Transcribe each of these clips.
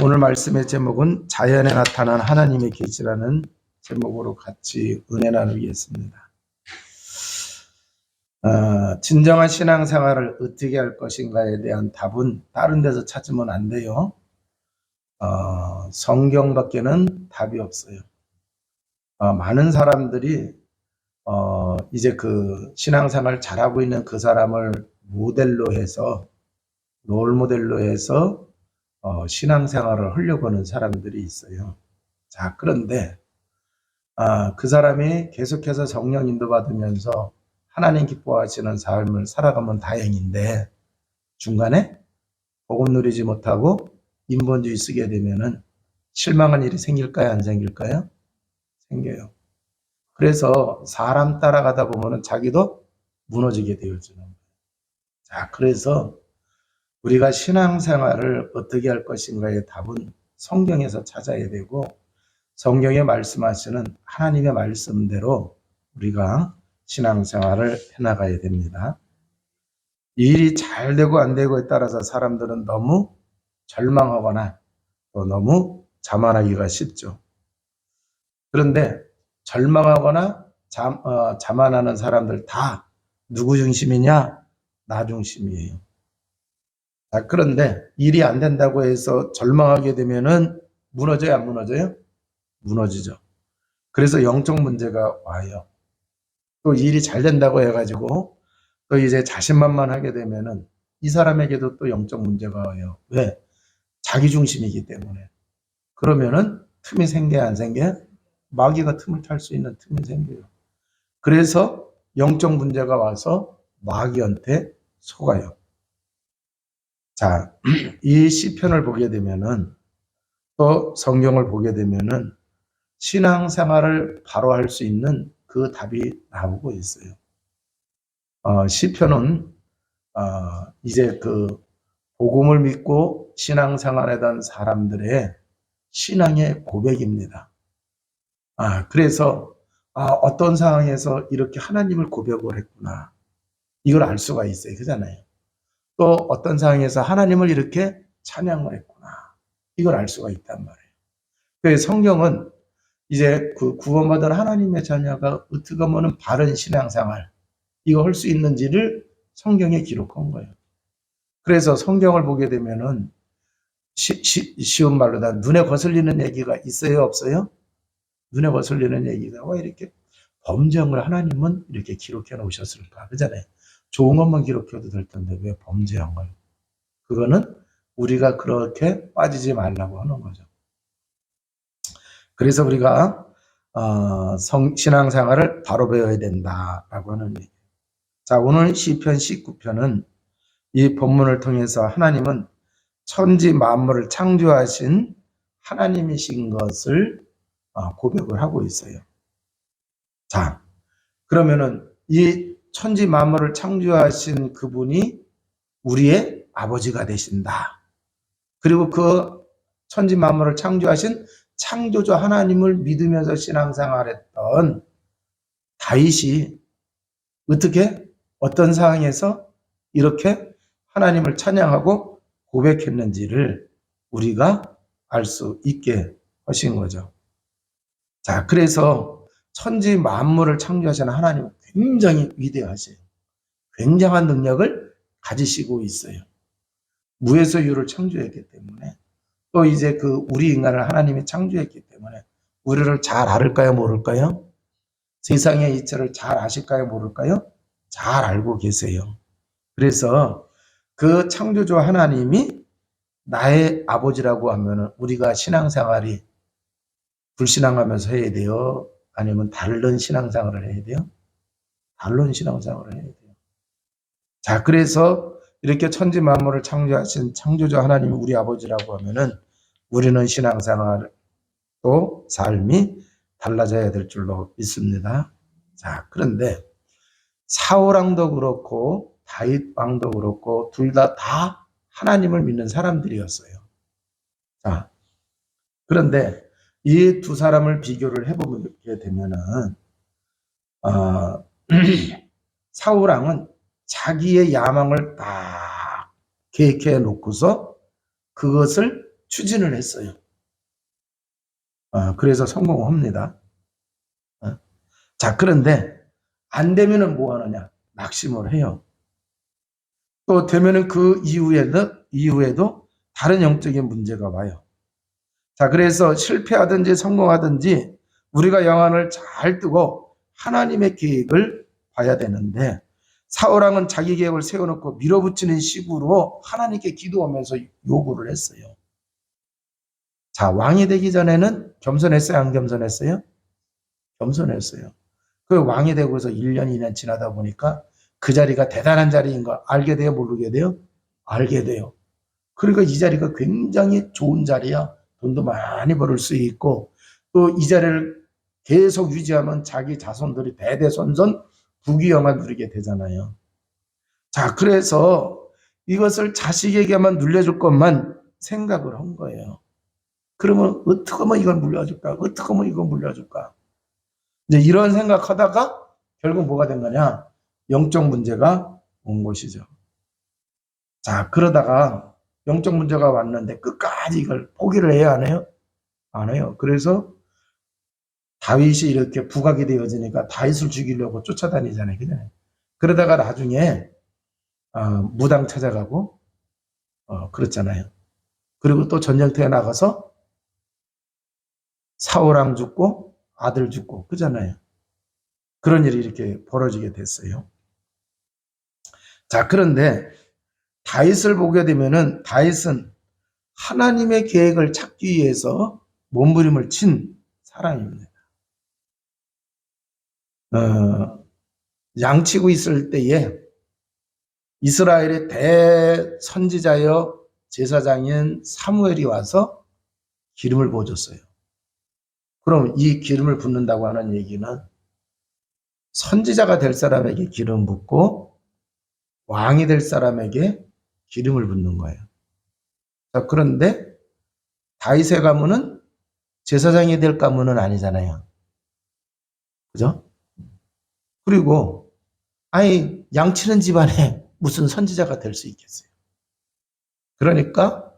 오늘 말씀의 제목은 자연에 나타난 하나님의 계시라는 제목으로 같이 은혜 나누겠습니다. 진정한 신앙생활을 어떻게 할 것인가에 대한 답은 다른 데서 찾으면 안 돼요. 성경밖에는 답이 없어요. 많은 사람들이 이제 그 신앙생활 잘하고 있는 그 사람을 모델로 해서 롤 모델로 해서 신앙생활을 하려고 하는 사람들이 있어요. 자, 그런데 그 사람이 계속해서 성령 인도받으면서 하나님 기뻐하시는 삶을 살아가면 다행인데 중간에 복음 누리지 못하고 인본주의 쓰게 되면은 실망한 일이 생길까요? 안 생길까요? 생겨요. 그래서 사람 따라가다 보면은 자기도 무너지게 되어지는 거예요. 자, 그래서 우리가 신앙생활을 어떻게 할 것인가의 답은 성경에서 찾아야 되고 성경에 말씀하시는 하나님의 말씀대로 우리가 신앙생활을 해나가야 됩니다. 이 일이 잘 되고 안 되고에 따라서 사람들은 너무 절망하거나 또 너무 자만하기가 쉽죠. 그런데 절망하거나 자만하는 사람들 다 누구 중심이냐? 나 중심이에요. 그런데 일이 안 된다고 해서 절망하게 되면은 무너져요, 안 무너져요? 무너지죠. 그래서 영적 문제가 와요. 또 일이 잘 된다고 해가지고 또 이제 자신만만하게 되면은 이 사람에게도 또 영적 문제가 와요. 왜? 자기 중심이기 때문에. 그러면은 틈이 생겨야 안 생겨요? 마귀가 틈을 탈 수 있는 틈이 생겨요. 그래서 영적 문제가 와서 마귀한테 속아요. 자, 이 시편을 보게 되면은 또 성경을 보게 되면은 신앙생활을 바로 할 수 있는 그 답이 나오고 있어요. 시편은 이제 그 복음을 믿고 신앙생활하던 사람들의 신앙의 고백입니다. 그래서 어떤 상황에서 이렇게 하나님을 고백을 했구나. 이걸 알 수가 있어요. 그잖아요. 또 어떤 상황에서 하나님을 이렇게 찬양을 했구나. 이걸 알 수가 있단 말이에요. 그래서 성경은 이제 그 구원받은 하나님의 자녀가 어떻게 보면 바른 신앙생활 이거 할 수 있는지를 성경에 기록한 거예요. 그래서 성경을 보게 되면은 쉬운 말로 다 눈에 거슬리는 얘기가 있어요, 없어요? 눈에 거슬리는 얘기가 왜 이렇게 범죄한 하나님은 이렇게 기록해 놓으셨을까? 그잖아요. 좋은 것만 기록해도 될 텐데 왜 범죄한 걸? 그거는 우리가 그렇게 빠지지 말라고 하는 거죠. 그래서 우리가 신앙생활을 바로 배워야 된다라고 하는 얘기예요. 자, 오늘 시편 19편은 이 본문을 통해서 하나님은 천지 만물을 창조하신 하나님이신 것을 고백을 하고 있어요. 자, 그러면은 이 천지 만물을 창조하신 그분이 우리의 아버지가 되신다. 그리고 그 천지 만물을 창조하신 창조주 하나님을 믿으면서 신앙생활했던 다윗이 어떻게 어떤 상황에서 이렇게 하나님을 찬양하고 고백했는지를 우리가 알 수 있게 하신 거죠. 자, 그래서 천지 만물을 창조하시는 하나님은 굉장히 위대하세요. 굉장한 능력을 가지시고 있어요. 무에서 유를 창조했기 때문에 또 이제 그 우리 인간을 하나님이 창조했기 때문에 우리를 잘 알을까요, 모를까요? 세상의 이치를 잘 아실까요, 모를까요? 잘 알고 계세요. 그래서 그 창조주 하나님이 나의 아버지라고 하면은 우리가 신앙생활이 불신앙하면서 해야 돼요? 아니면 다른 신앙생활을 해야 돼요? 다른 신앙생활을 해야 돼요. 자, 그래서 이렇게 천지 만물을 창조하신 창조주 하나님이 우리 아버지라고 하면은 우리는 신앙생활 또 삶이 달라져야 될 줄로 믿습니다. 자, 그런데 사울 왕도 그렇고 다윗 왕도 그렇고 둘 다 하나님을 믿는 사람들이었어요. 자, 그런데 이 두 사람을 비교를 해보게 되면은 사울 왕은 자기의 야망을 딱 계획해 놓고서 그것을 추진을 했어요. 그래서 성공합니다. 자, 그런데 안 되면은 뭐 하느냐? 낙심을 해요. 또 되면은 그 이후에도 다른 영적인 문제가 와요. 자, 그래서 실패하든지 성공하든지 우리가 영안을 잘 뜨고 하나님의 계획을 봐야 되는데, 사울왕은 자기 계획을 세워놓고 밀어붙이는 식으로 하나님께 기도하면서 요구를 했어요. 자, 왕이 되기 전에는 겸손했어요, 안 겸손했어요? 겸손했어요. 그 왕이 되고서 1년, 2년 지나다 보니까 그 자리가 대단한 자리인 거 알게 돼요, 모르게 돼요? 알게 돼요. 그러니까 이 자리가 굉장히 좋은 자리야. 돈도 많이 벌을 수 있고, 또 이 자리를 계속 유지하면 자기 자손들이 대대손손 부귀영화 누리게 되잖아요. 자, 그래서 이것을 자식에게만 눌려줄 것만 생각을 한 거예요. 그러면 어떻게 하면 이걸 물려줄까? 어떻게 하면 이걸 물려줄까? 이제 이런 생각하다가 결국 뭐가 된 거냐? 영적 문제가 온 것이죠. 자, 그러다가 영적 문제가 왔는데 끝까지 이걸 포기를 해야 하나요? 안 해요. 그래서 다윗이 이렇게 부각이 되어지니까 다윗을 죽이려고 쫓아다니잖아요. 그냥. 그러다가 나중에 무당 찾아가고 그렇잖아요. 그리고 또 전쟁터에 나가서 사울왕 죽고 아들 죽고 그잖아요. 그런 일이 이렇게 벌어지게 됐어요. 자, 그런데 다윗을 보게 되면은 다윗은 하나님의 계획을 찾기 위해서 몸부림을 친 사람입니다. 양치고 있을 때에 이스라엘의 대선지자여 제사장인 사무엘이 와서 기름을 부어줬어요. 그럼 이 기름을 붓는다고 하는 얘기는 선지자가 될 사람에게 기름 붓고 왕이 될 사람에게 기름을 붓는 거예요. 자, 그런데 다윗의 가문은 제사장이 될 가문은 아니잖아요. 그죠? 그리고 아니 양치는 집안에 무슨 선지자가 될 수 있겠어요. 그러니까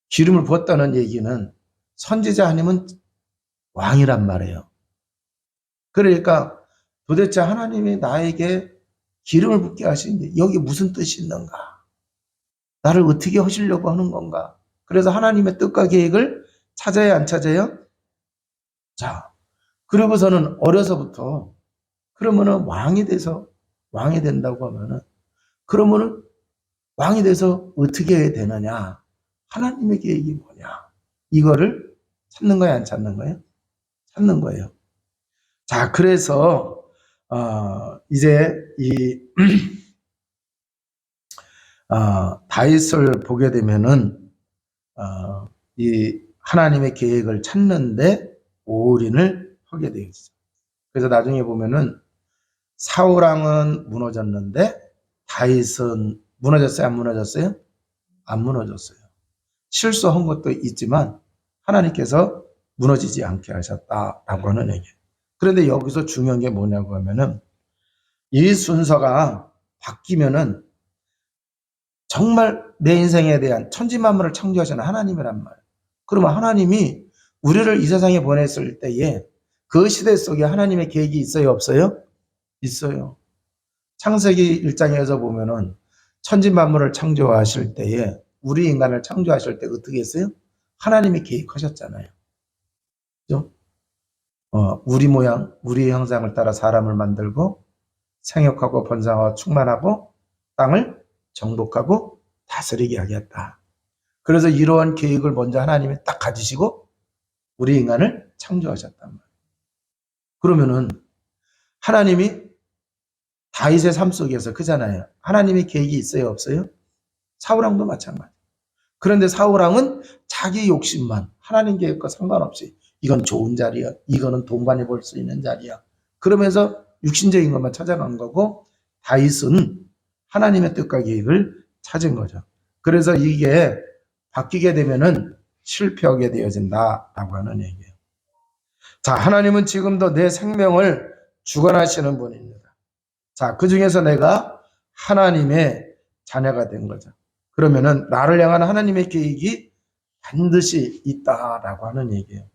기름을 부었다는 얘기는 선지자 아니면 왕이란 말이에요. 그러니까 도대체 하나님이 나에게 기름을 붓게 하시는데 여기 무슨 뜻이 있는가? 나를 어떻게 하시려고 하는 건가? 그래서 하나님의 뜻과 계획을 찾아야 안 찾아요? 자, 그러고서는 어려서부터 그러면은 왕이 된다고 하면은 그러면은 왕이 돼서 어떻게 해야 되느냐? 하나님의 계획이 뭐냐? 이거를 찾는 거예요, 안 찾는 거예요? 찾는 거예요. 자, 그래서 이제 이 다윗을 보게 되면은 이 하나님의 계획을 찾는데 올인을 하게 되어 있어요. 그래서 나중에 보면은 사울왕은 무너졌는데 다윗은 무너졌어요, 안 무너졌어요? 안 무너졌어요. 실수한 것도 있지만 하나님께서 무너지지 않게 하셨다라고 하는 얘기예요. 그런데 여기서 중요한 게 뭐냐고 하면은 이 순서가 바뀌면은 정말 내 인생에 대한 천지만물을 창조하시는 하나님이란 말이에요. 그러면 하나님이 우리를 이 세상에 보냈을 때에 그 시대 속에 하나님의 계획이 있어요, 없어요? 있어요. 창세기 1장에서 보면은 천지만물을 창조하실 때에 우리 인간을 창조하실 때 어떻게 했어요? 하나님이 계획하셨잖아요. 그죠? 우리 모양, 우리의 형상을 따라 사람을 만들고 생육하고 번성하고 충만하고 땅을 정복하고 다스리게 하겠다. 그래서 이러한 계획을 먼저 하나님이 딱 가지시고 우리 인간을 창조하셨단 말이에요. 그러면은 하나님이 다윗의 삶 속에서 그잖아요. 하나님의 계획이 있어요, 없어요? 사울왕도 마찬가지. 그런데 사울왕은 자기 욕심만 하나님 계획과 상관없이 이건 좋은 자리야. 이거는 돈 많이 벌 수 있는 자리야. 그러면서 육신적인 것만 찾아간 거고 다윗은 하나님의 뜻과 계획을 찾은 거죠. 그래서 이게 바뀌게 되면은 실패하게 되어진다라고 하는 얘기예요. 자, 하나님은 지금도 내 생명을 주관하시는 분입니다. 자, 그 중에서 내가 하나님의 자녀가 된 거죠. 그러면은 나를 향한 하나님의 계획이 반드시 있다라고 하는 얘기예요.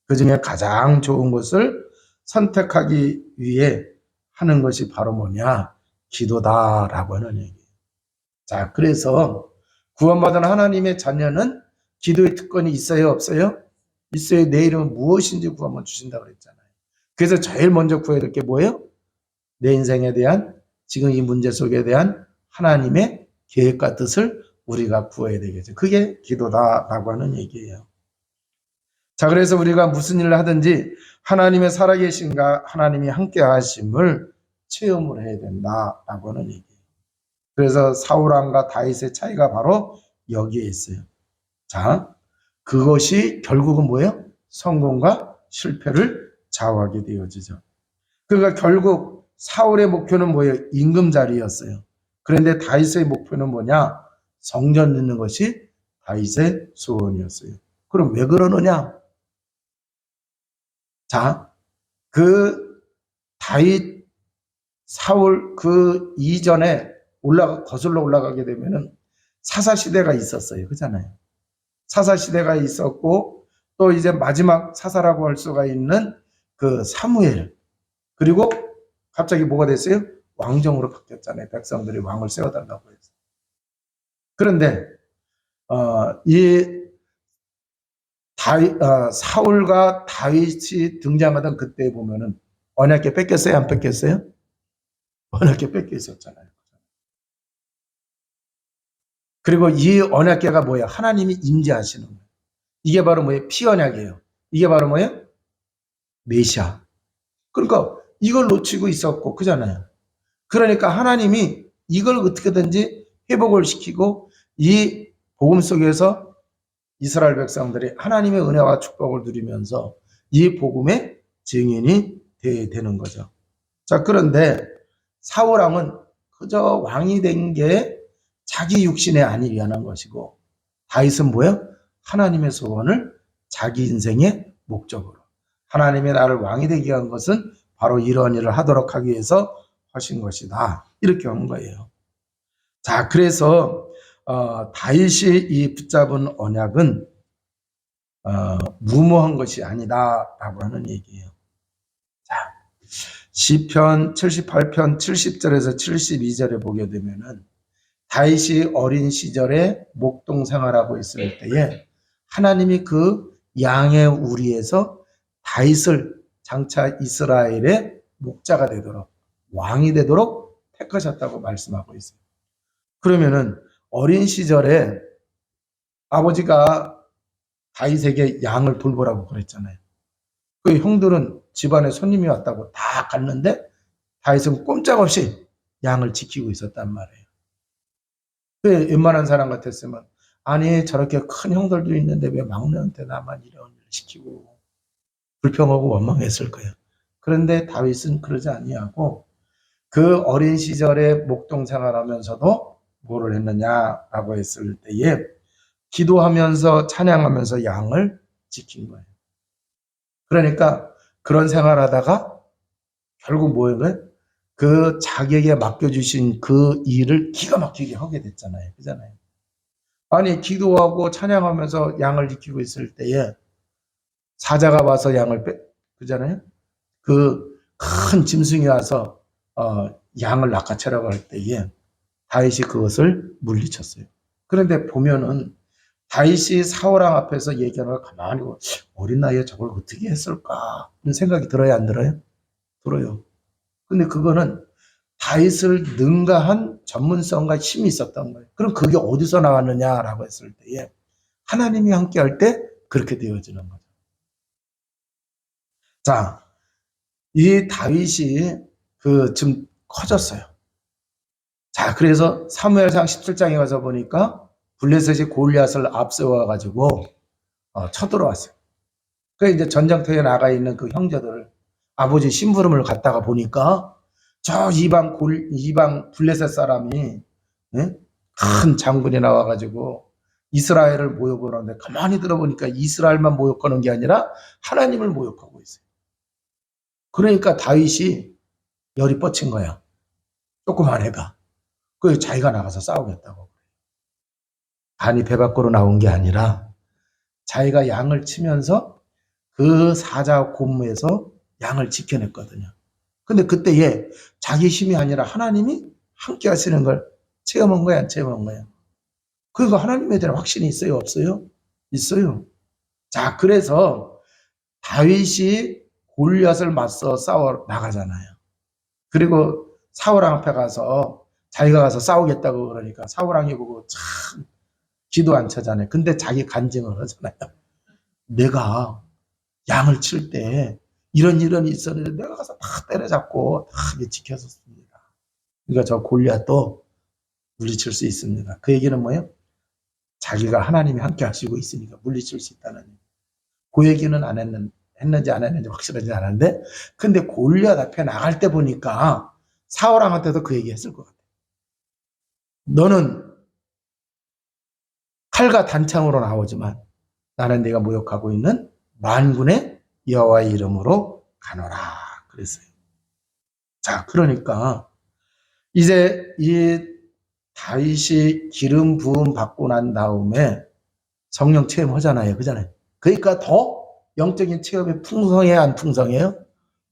그 중에 가장 좋은 것을 선택하기 위해 하는 것이 바로 뭐냐? 기도다라고 하는 얘기예요. 자, 그래서 구원받은 하나님의 자녀는 기도의 특권이 있어요, 없어요? 있어요. 내 이름은 무엇인지 구하면 주신다고 그랬잖아요. 그래서 제일 먼저 구해야 될 게 뭐예요? 내 인생에 대한, 지금 이 문제 속에 대한 하나님의 계획과 뜻을 우리가 구해야 되겠죠. 그게 기도다라고 하는 얘기예요. 자, 그래서 우리가 무슨 일을 하든지 하나님의 살아계신가, 하나님이 함께 하심을 체험을 해야 된다라고 하는 얘기예요. 그래서 사울왕과 다윗의 차이가 바로 여기에 있어요. 자, 그것이 결국은 뭐예요? 성공과 실패를 좌우하게 되어지죠. 그러니까 결국 사울의 목표는 뭐예요? 임금자리였어요. 그런데 다윗의 목표는 뭐냐? 성전 짓는 것이 다윗의 소원이었어요. 그럼 왜 그러느냐? 자, 그 다윗, 사울 그 이전에 거슬러 올라가게 되면은 사사시대가 있었어요. 그잖아요. 사사시대가 있었고, 또 이제 마지막 사사라고 할 수가 있는 그 사무엘. 그리고 갑자기 뭐가 됐어요? 왕정으로 바뀌었잖아요. 백성들이 왕을 세워달라고 해서. 그런데, 이 사울과 다윗이 등장하던 그때 보면은 언약궤 뺏겼어요? 안 뺏겼어요? 언약궤 뺏겨 있었잖아요. 그리고 이 언약궤가 뭐예요? 하나님이 임재하시는 거예요. 이게 바로 뭐예요? 피언약이에요. 이게 바로 뭐예요? 메시아. 그러니까 이걸 놓치고 있었고, 그잖아요. 그러니까 하나님이 이걸 어떻게든지 회복을 시키고 이 복음 속에서 이스라엘 백성들이 하나님의 은혜와 축복을 누리면서 이 복음의 증인이 되는 거죠. 자, 그런데 사울왕은 그저 왕이 된 게 자기 육신의 안위 위한 것이고, 다윗은 뭐예요? 하나님의 소원을 자기 인생의 목적으로, 하나님의 나를 왕이 되게 한 것은 바로 이런 일을 하도록 하기 위해서 하신 것이다. 이렇게 한 거예요. 자, 그래서 다윗이 이 붙잡은 언약은 무모한 것이 아니다라고 하는 얘기예요. 자, 시편 78편 70절에서 72절에 보게 되면은 다윗이 어린 시절에 목동 생활하고 있을 때에 하나님이 그 양의 우리에서 다윗을 장차 이스라엘의 목자가 되도록, 왕이 되도록 택하셨다고 말씀하고 있어요. 그러면은 어린 시절에 아버지가 다윗에게 양을 돌보라고 그랬잖아요. 그 형들은 집안에 손님이 왔다고 다 갔는데 다윗은 꼼짝없이 양을 지키고 있었단 말이에요. 그 웬만한 사람 같았으면, 아니 저렇게 큰 형들도 있는데 왜 막내한테 나만 이런 일을 시키고 불평하고 원망했을 거예요. 그런데 다윗은 그러지 아니하고 그 어린 시절에 목동 생활하면서도 뭐를 했느냐라고 했을 때에 기도하면서 찬양하면서 양을 지킨 거예요. 그러니까 그런 생활하다가 결국 뭐예요? 그 자기에게 맡겨주신 그 일을 기가 막히게 하게 됐잖아요. 그잖아요. 아니, 기도하고 찬양하면서 양을 지키고 있을 때에 사자가 와서 그잖아요. 그 큰 짐승이 와서 양을 낚아채라고 할 때에 다윗이 그것을 물리쳤어요. 그런데 보면은 다윗이 사울왕 앞에서 얘기하는 걸 가만히 보고 어린 나이에 저걸 어떻게 했을까 이런 생각이 들어요, 안 들어요? 들어요. 근데 그거는 다윗을 능가한 전문성과 힘이 있었던 거예요. 그럼 그게 어디서 나왔느냐라고 했을 때에 하나님이 함께 할 때 그렇게 되어지는 거죠. 자, 이 다윗이 좀 커졌어요. 자, 그래서 사무엘상 17장에 가서 보니까 블레셋이 골리앗을 앞세워 가지고 쳐들어왔어요. 그 이제 전쟁터에 나가 있는 그 형제들을 아버지 심부름을 갔다가 보니까 저 이방 블레셋 사람이, 예? 큰 장군이 나와가지고 이스라엘을 모욕하는데 가만히 들어보니까 이스라엘만 모욕하는 게 아니라 하나님을 모욕하고 있어요. 그러니까 다윗이 열이 뻗친 거야. 조그만 애가. 그 자기가 나가서 싸우겠다고. 간이 배 밖으로 나온 게 아니라 자기가 양을 치면서 그 사자 곤무에서 양을 지켜냈거든요. 근데 그때 얘 자기 힘이 아니라 하나님이 함께 하시는 걸 체험한 거야, 안 체험한 거야? 그러니까 하나님에 대한 확신이 있어요, 없어요? 있어요. 자, 그래서 다윗이 골리앗을 맞서 싸워 나가잖아요. 그리고 사울왕 앞에 가서 자기가 가서 싸우겠다고 그러니까 사울왕이 보고 참 기도 안 차잖아요. 근데 자기 간증을 하잖아요. 내가 양을 칠 때 이런 일이 있었는데 내가 가서 다 때려잡고 다 지켰었습니다. 그러니까 저 골리앗도 물리칠 수 있습니다. 그 얘기는 뭐예요? 자기가 하나님이 함께 하시고 있으니까 물리칠 수 있다는 얘기. 그 얘기는 안 했는지 안 했는지 확실하지 않은데, 근데 골리앗 앞에 나갈 때 보니까 사울왕한테도 그 얘기 했을 것 같아요. 너는 칼과 단창으로 나오지만 나는 네가 모욕하고 있는 만군의 여호와의 이름으로 가노라 그랬어요. 자, 그러니까 이제 이 다윗이 기름 부음 받고 난 다음에 성령 체험하잖아요. 그잖아요. 그러니까 더 영적인 체험이 풍성해야 안 풍성해요?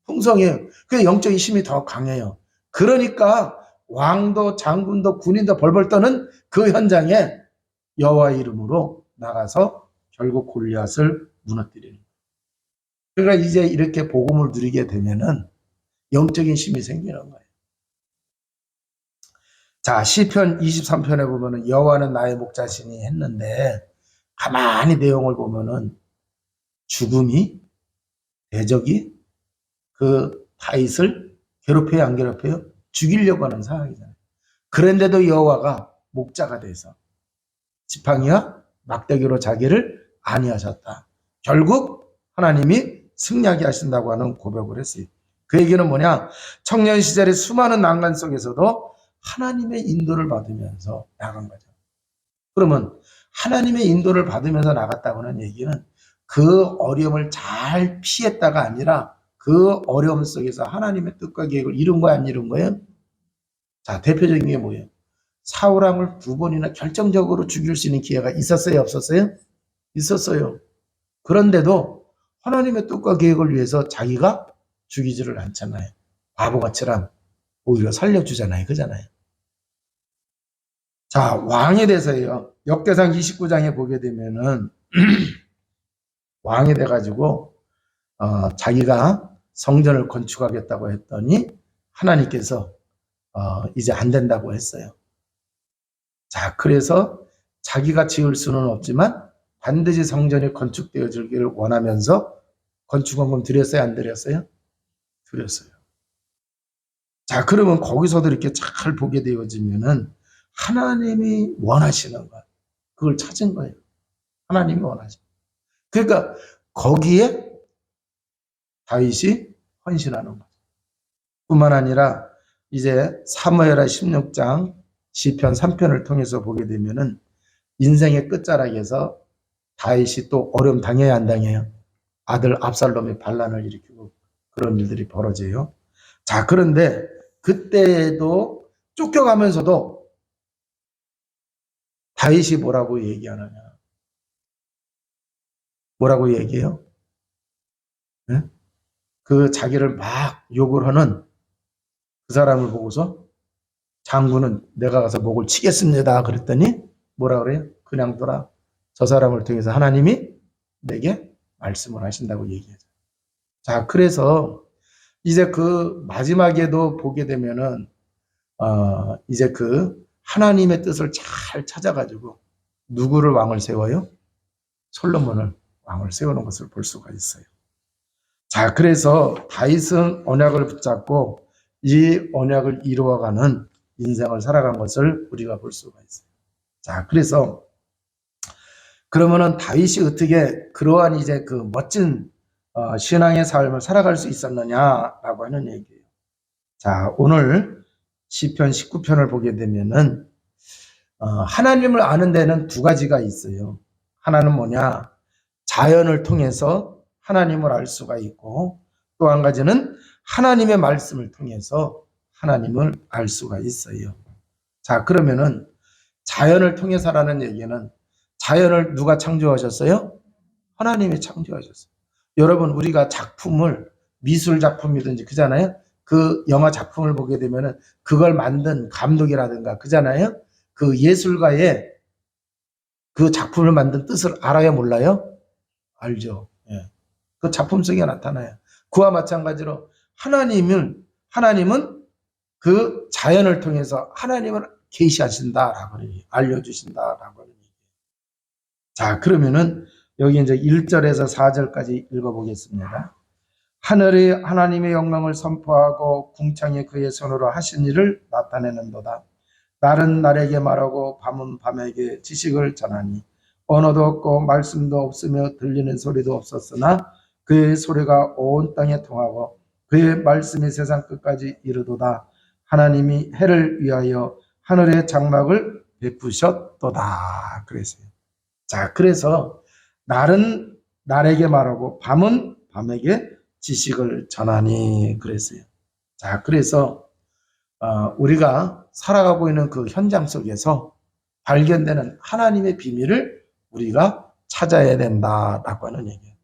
풍성해요. 그 영적인 힘이 더 강해요. 그러니까 왕도 장군도 군인도 벌벌 떠는 그 현장에 여호와의 이름으로 나가서 결국 골리앗을 무너뜨리는 거예요. 그러니까 이제 이렇게 복음을 누리게 되면은 영적인 힘이 생기는 거예요. 자, 시편 23편에 보면은 여호와는 나의 목자시니 했는데 가만히 내용을 보면은 죽음이 대적이 그 다윗을 괴롭혀요, 안 괴롭혀요? 죽이려고 하는 상황이잖아요. 그런데도 여호와가 목자가 돼서 지팡이와 막대기로 자기를 안위하셨다. 결국 하나님이 승리하게 하신다고 하는 고백을 했어요. 그 얘기는 뭐냐? 청년 시절의 수많은 난간 속에서도 하나님의 인도를 받으면서 나간 거죠. 그러면 하나님의 인도를 받으면서 나갔다고 하는 얘기는 그 어려움을 잘 피했다가 아니라 그 어려움 속에서 하나님의 뜻과 계획을 이룬 거야, 안 이룬 거예요? 자, 대표적인 게 뭐예요? 사울왕을 2번이나 결정적으로 죽일 수 있는 기회가 있었어요, 없었어요? 있었어요. 그런데도 하나님의 뜻과 계획을 위해서 자기가 죽이지를 않잖아요. 바보같이랑 오히려 살려주잖아요. 그잖아요. 자, 왕에 대해서요. 역대상 29장에 보게 되면은 왕이 돼가지고 자기가 성전을 건축하겠다고 했더니 하나님께서 이제 안 된다고 했어요. 자, 그래서 자기가 지을 수는 없지만 반드시 성전이 건축되어지기를 원하면서 건축원금 드렸어요, 안 드렸어요? 드렸어요. 자, 그러면 거기서도 이렇게 잘 보게 되어지면은 하나님이 원하시는 것, 그걸 찾은 거예요. 하나님이 원하시는. 그러니까 거기에 다윗이 헌신하는 거죠. 뿐만 아니라 이제 사무엘하 16장 시편 3편을 통해서 보게 되면은 인생의 끝자락에서 다윗이 또 어려움 당해야 안 당해요? 아들 압살롬이 반란을 일으키고 그런 일들이 벌어져요. 자, 그런데 그때도 쫓겨가면서도 다윗이 뭐라고 얘기하느냐? 뭐라고 얘기해요? 네? 그 자기를 막 욕을 하는 그 사람을 보고서 장군은 내가 가서 목을 치겠습니다. 그랬더니 뭐라 그래요? 그냥 둬라. 저 사람을 통해서 하나님이 내게 말씀을 하신다고 얘기하죠. 자, 그래서 이제 그 마지막에도 보게 되면은 이제 그 하나님의 뜻을 잘 찾아가지고 누구를 왕을 세워요? 솔로몬을 왕을 세우는 것을 볼 수가 있어요. 자, 그래서 다윗은 언약을 붙잡고 이 언약을 이루어가는 인생을 살아간 것을 우리가 볼 수가 있어요. 자, 그래서 그러면은 다윗이 어떻게 그러한 이제 그 멋진 신앙의 삶을 살아갈 수 있었느냐라고 하는 얘기예요. 자, 오늘 시편 19편을 보게 되면은 하나님을 아는 데는 2가지가 있어요. 하나는 뭐냐? 자연을 통해서 하나님을 알 수가 있고 또 한 가지는 하나님의 말씀을 통해서 하나님을 알 수가 있어요. 자, 그러면은 자연을 통해서라는 얘기는 자연을 누가 창조하셨어요? 하나님이 창조하셨어요. 여러분, 우리가 작품을, 미술 작품이든지 그잖아요. 그 영화 작품을 보게 되면은 그걸 만든 감독이라든가 그잖아요. 그 예술가의 그 작품을 만든 뜻을 알아야 몰라요? 알죠. 예. 그 작품 속에 나타나요. 그와 마찬가지로 하나님은 그 자연을 통해서 하나님을 계시하신다라고 알려주신다라고 하는 얘기예요. 자, 그러면은 여기 이제 1절에서 4절까지 읽어보겠습니다. 하늘이 하나님의 영광을 선포하고 궁창이 그의 손으로 하신 일을 나타내는도다. 날은 날에게 말하고 밤은 밤에게 지식을 전하니 언어도 없고 말씀도 없으며 들리는 소리도 없었으나 그의 소리가 온 땅에 통하고 그의 말씀이 세상 끝까지 이르도다. 하나님이 해를 위하여 하늘의 장막을 베푸셨도다. 그랬어요. 자, 그래서 날은 날에게 말하고 밤은 밤에게 지식을 전하니 그랬어요. 자, 그래서 우리가 살아가고 있는 그 현장 속에서 발견되는 하나님의 비밀을 우리가 찾아야 된다라고 하는 얘기예요.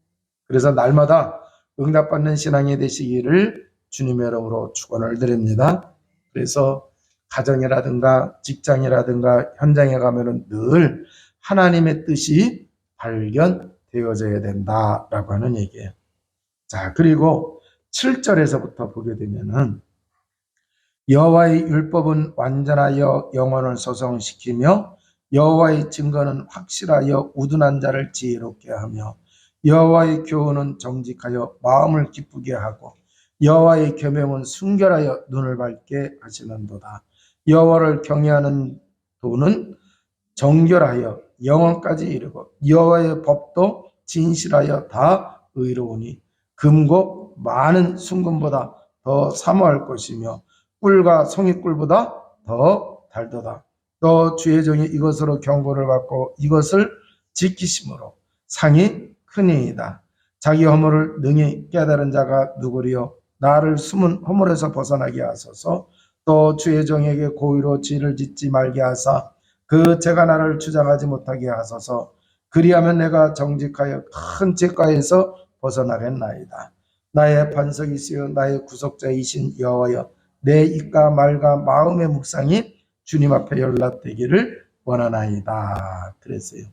그래서 날마다 응답받는 신앙이 되시기를 주님의 이름으로 축원을 드립니다. 그래서 가정이라든가 직장이라든가 현장에 가면은 늘 하나님의 뜻이 발견되어져야 된다라고 하는 얘기예요. 자, 그리고 7절에서부터 보게 되면은 여호와의 율법은 완전하여 영혼을 소성시키며 여호와의 증거는 확실하여 우둔한 자를 지혜롭게 하며 여호와의 교훈은 정직하여 마음을 기쁘게 하고 여호와의 계명은 순결하여 눈을 밝게 하시는도다. 여호와를 경외하는 도는 정결하여 영원까지 이르고 여호와의 법도 진실하여 다 의로우니 금고 많은 순금보다 더 사모할 것이며 꿀과 송이꿀보다 더 달도다. 또 주의 종이 이것으로 경고를 받고 이것을 지키심으로 상이 크니이다. 자기 허물을 능히 깨달은 자가 누구리요? 나를 숨은 허물에서 벗어나게 하소서. 또 주의 종에게 고의로 죄를 짓지 말게 하사 그 죄가 나를 주장하지 못하게 하소서. 그리하면 내가 정직하여 큰 죄가에서 벗어나겠나이다. 나의 반석이시여 나의 구속자이신 여호와여 내 입과 말과 마음의 묵상이 주님 앞에 연락되기를 원하나이다. 그랬어요.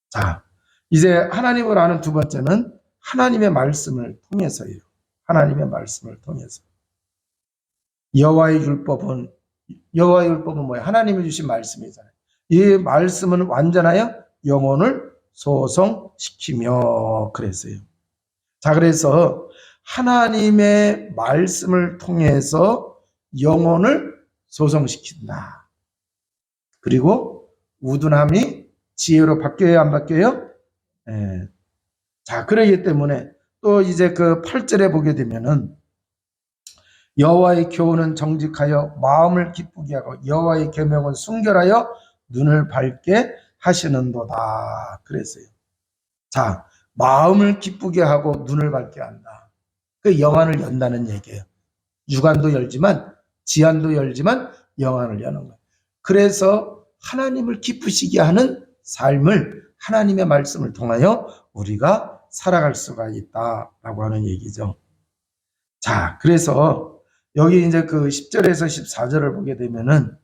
자, 이제 하나님을 아는 두 번째는 하나님의 말씀을 통해서예요. 하나님의 말씀을 통해서. 여호와의 율법은 뭐예요? 하나님이 주신 말씀이잖아요. 이 말씀은 완전하여 영혼을 소성시키며 그랬어요. 자, 그래서 하나님의 말씀을 통해서 영혼을 소성시킨다. 그리고 우둔함이 지혜로 바뀌어야 안 바뀌어요? 예. 자, 그러기 때문에 또 이제 그 8절에 보게 되면은 여호와의 교훈은 정직하여 마음을 기쁘게 하고 여호와의 계명은 순결하여 눈을 밝게 하시는도다. 그랬어요. 자, 마음을 기쁘게 하고 눈을 밝게 한다. 그 영안을 연다는 얘기예요. 육안도 열지만 지안도 열지만 영안을 여는 거예요. 그래서 하나님을 기쁘시게 하는 삶을 하나님의 말씀을 통하여 우리가 살아갈 수가 있다라고 하는 얘기죠. 자, 그래서 여기 이제 그 10절에서 14절을 보게 되면은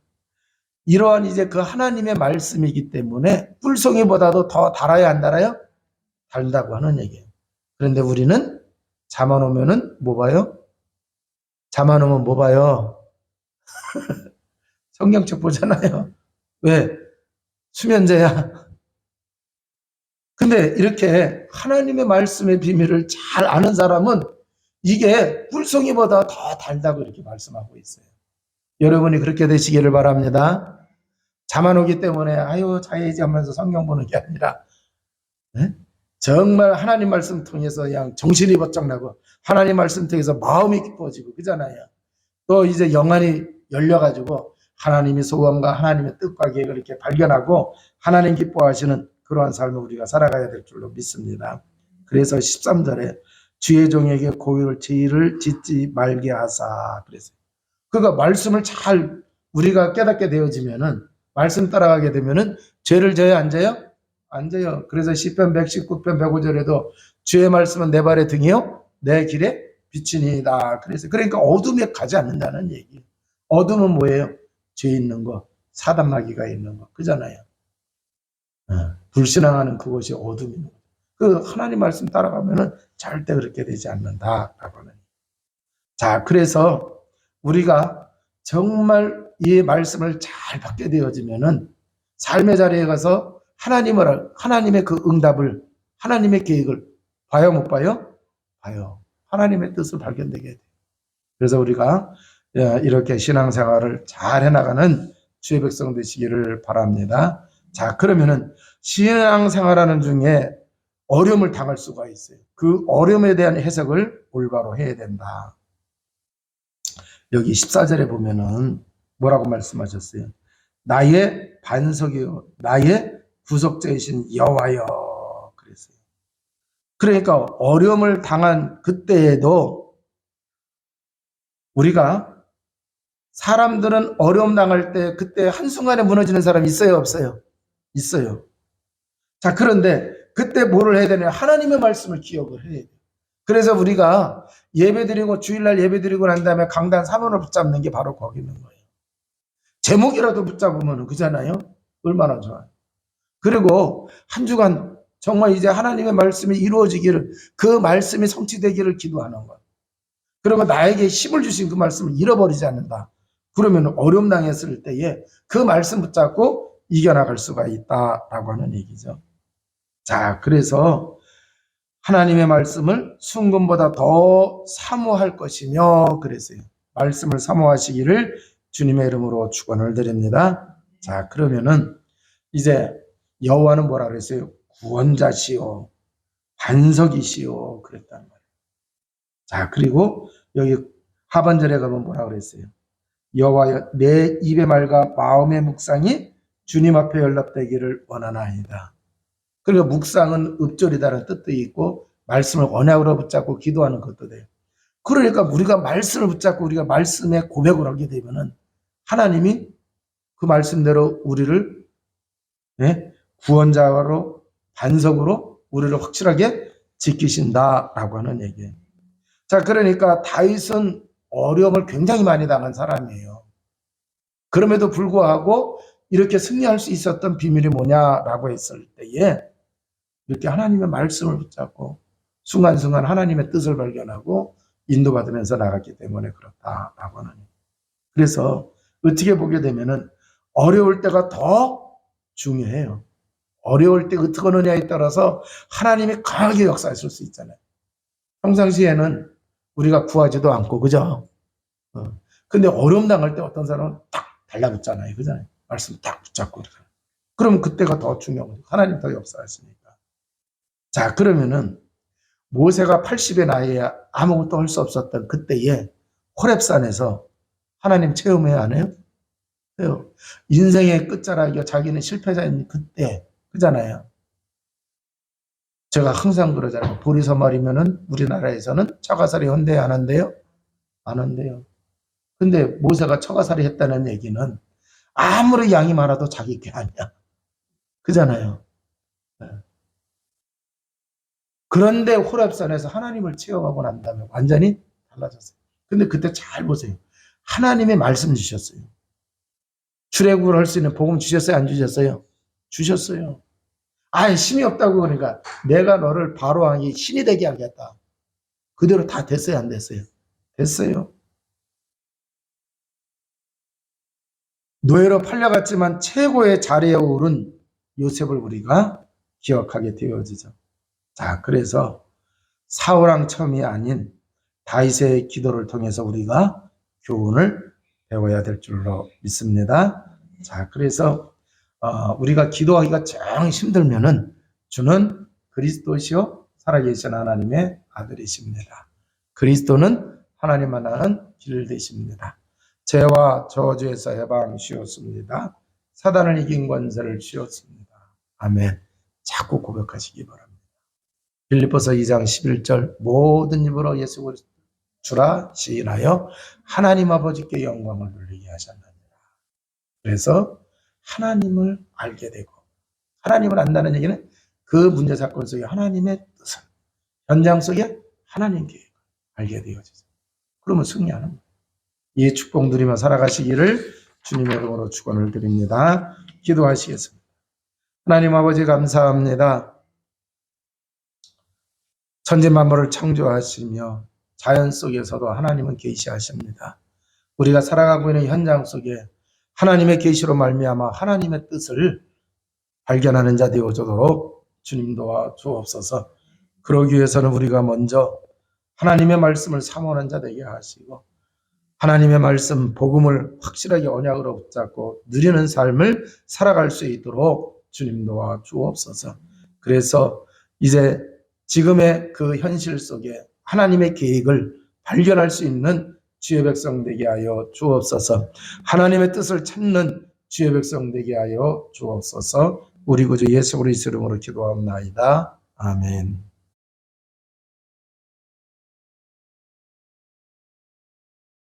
이러한 이제 그 하나님의 말씀이기 때문에 꿀송이보다도 더 달아야 안 달아요? 달다고 하는 얘기예요. 그런데 우리는 잠안 오면은 뭐 봐요? 잠안 오면 뭐 봐요? 성경책 보잖아요. 왜? 수면제야. 근데 이렇게 하나님의 말씀의 비밀을 잘 아는 사람은 이게 꿀송이보다 더 달다고 이렇게 말씀하고 있어요. 여러분이 그렇게 되시기를 바랍니다. 잠안 오기 때문에 아유 자야지 하면서 성경 보는 게 아니라 네? 정말 하나님 말씀 통해서 그냥 정신이 번쩍 나고 하나님 말씀 통해서 마음이 기뻐지고 그잖아요. 또 이제 영안이 열려가지고 하나님의 소원과 하나님의 뜻과 계획을 이렇게 발견하고 하나님 기뻐하시는 그러한 삶을 우리가 살아가야 될 줄로 믿습니다. 그래서 13절에 주의 종에게 고의를 죄를 짓지 말게 하사 그랬어요. 그러니까 말씀을 잘 우리가 깨닫게 되어지면은 말씀 따라가게 되면은 죄를 져요 안 져요? 안 돼요. 그래서 시편 119편 105절에도 주의 말씀은 내 발의 등이요 내 길에 빛이니이다. 그러니까 어둠에 가지 않는다는 얘기. 어둠은 뭐예요? 죄 있는 거, 사단 마귀가 있는 거, 그잖아요. 불신앙하는 그것이 어둠인 거. 그 하나님 말씀 따라가면은 절대 그렇게 되지 않는다라고 하는. 자, 그래서 우리가 정말 이 말씀을 잘 받게 되어지면은 삶의 자리에 가서 하나님의 그 응답을, 하나님의 계획을 봐요, 못 봐요? 봐요. 하나님의 뜻을 발견되게 돼요. 그래서 우리가 이렇게 신앙생활을 잘 해나가는 주의 백성 되시기를 바랍니다. 자, 그러면은 신앙생활하는 중에 어려움을 당할 수가 있어요. 그 어려움에 대한 해석을 올바로 해야 된다. 여기 14절에 보면은 뭐라고 말씀하셨어요? 나의 반석이요, 나의 구속자이신 여호와여. 그랬어요. 그러니까 어려움을 당한 그때에도 우리가 사람들은 어려움 당할 때 그때 한순간에 무너지는 사람 있어요, 없어요? 있어요. 자, 그런데 그때 뭐를 해야 되냐? 하나님의 말씀을 기억을 해야 돼요. 그래서 우리가 예배드리고 주일날 예배드리고 난 다음에 강단 사문을 붙잡는 게 바로 거기 있는 거예요. 제목이라도 붙잡으면 그잖아요. 얼마나 좋아요. 그리고 한 주간 정말 이제 하나님의 말씀이 이루어지기를, 그 말씀이 성취되기를 기도하는 것. 그리고 나에게 힘을 주신 그 말씀을 잃어버리지 않는다. 그러면 어려움 당했을 때에 그 말씀 붙잡고 이겨나갈 수가 있다라고 하는 얘기죠. 자, 그래서 하나님의 말씀을 순금보다 더 사모할 것이며 그랬어요. 말씀을 사모하시기를 주님의 이름으로 축원을 드립니다. 자, 그러면은 이제 여호와는 뭐라 그랬어요? 구원자시오, 반석이시오 그랬단 말이에요. 자, 그리고 여기 하반절에 가면 뭐라 그랬어요? 여호와여 내 입의 말과 마음의 묵상이 주님 앞에 연락되기를 원하나이다. 그리고 묵상은 읍조리다라는 뜻도 있고 말씀을 언약으로 붙잡고 기도하는 것도 돼요. 그러니까 우리가 말씀을 붙잡고 우리가 말씀에 고백을 하게 되면은 하나님이 그 말씀대로 우리를 구원자로 반석으로 우리를 확실하게 지키신다라고 하는 얘기예요. 자, 그러니까 다윗은 어려움을 굉장히 많이 당한 사람이에요. 그럼에도 불구하고 이렇게 승리할 수 있었던 비밀이 뭐냐라고 했을 때에 이렇게 하나님의 말씀을 붙잡고 순간순간 하나님의 뜻을 발견하고 인도받으면서 나갔기 때문에 그렇다라고 하는. 그래서 어떻게 보게 되면은 어려울 때가 더 중요해요. 어려울 때 어떻게 하느냐에 따라서 하나님이 강하게 역사하실 수 있잖아요. 평상시에는 우리가 구하지도 않고, 그죠? 근데 어려움 당할 때 어떤 사람은 딱 달라붙잖아요. 그잖아요. 말씀 딱 붙잡고. 그러면 그때가 더 중요한 거죠. 하나님 더 역사하시니까. 자, 그러면은 모세가 80의 나이에 아무것도 할 수 없었던 그때에 호렙산에서 하나님 체험해야 안 해요? 해요. 인생의 끝자락이요. 자기는 실패자인 그때. 그잖아요. 제가 항상 그러잖아요. 보리서말이면은 우리나라에서는 처가살이 한대요, 안 한대요? 안 한대요. 근데 모세가 처가살이 했다는 얘기는 아무리 양이 많아도 자기 게 아니야. 그잖아요. 네. 그런데 호렙산에서 하나님을 체험하고 난 다음에 완전히 달라졌어요. 근데 그때 잘 보세요. 하나님의 말씀 주셨어요. 출애굽을 할 수 있는 복음 주셨어요? 안 주셨어요? 주셨어요. 아예 힘이 없다고 그러니까 내가 너를 바로 왕이 신이 되게 하겠다. 그대로 다 됐어요? 안 됐어요? 됐어요. 노예로 팔려갔지만 최고의 자리에 오른 요셉을 우리가 기억하게 되어지죠. 자, 그래서 사울왕첨이 아닌 다윗의 기도를 통해서 우리가 교훈을 배워야 될 줄로 믿습니다. 자, 그래서 우리가 기도하기가 정 힘들면은 주는 그리스도시요 살아계신 하나님의 아들이십니다. 그리스도는 하나님 하나는 길 되십니다. 죄와 저주에서 해방시었습니다. 사단을 이긴 권세를 씌웠습니다. 아멘. 자꾸 고백하시기 바랍니다. 빌립보서 2장 11절 모든 입으로 예수 그리스도 주라 시인하여 하나님 아버지께 영광을 돌리게 하셨느니라. 그래서 하나님을 알게 되고 하나님을 안다는 얘기는 그 문제 사건 속에 하나님의 뜻을, 현장 속에 하나님 계획을 알게 되어지죠. 그러면 승리하는 거예요. 이 축복 누리며 살아가시기를 주님의 이름으로 축원을 드립니다. 기도하시겠습니다. 하나님 아버지 감사합니다. 천지 만물을 창조하시며 자연 속에서도 하나님은 계시하십니다. 우리가 살아가고 있는 현장 속에 하나님의 계시로 말미암아 하나님의 뜻을 발견하는 자 되어주도록 주님 도와 주옵소서. 그러기 위해서는 우리가 먼저 하나님의 말씀을 사모하는 자 되게 하시고 하나님의 말씀 복음을 확실하게 언약으로 붙잡고 누리는 삶을 살아갈 수 있도록 주님 도와 주옵소서. 그래서 이제 지금의 그 현실 속에 하나님의 계획을 발견할 수 있는 주의 백성 되게 하여 주옵소서. 하나님의 뜻을 찾는 주의 백성 되게 하여 주옵소서. 우리 구주 예수 그리스도 이름으로 기도합나이다. 아멘.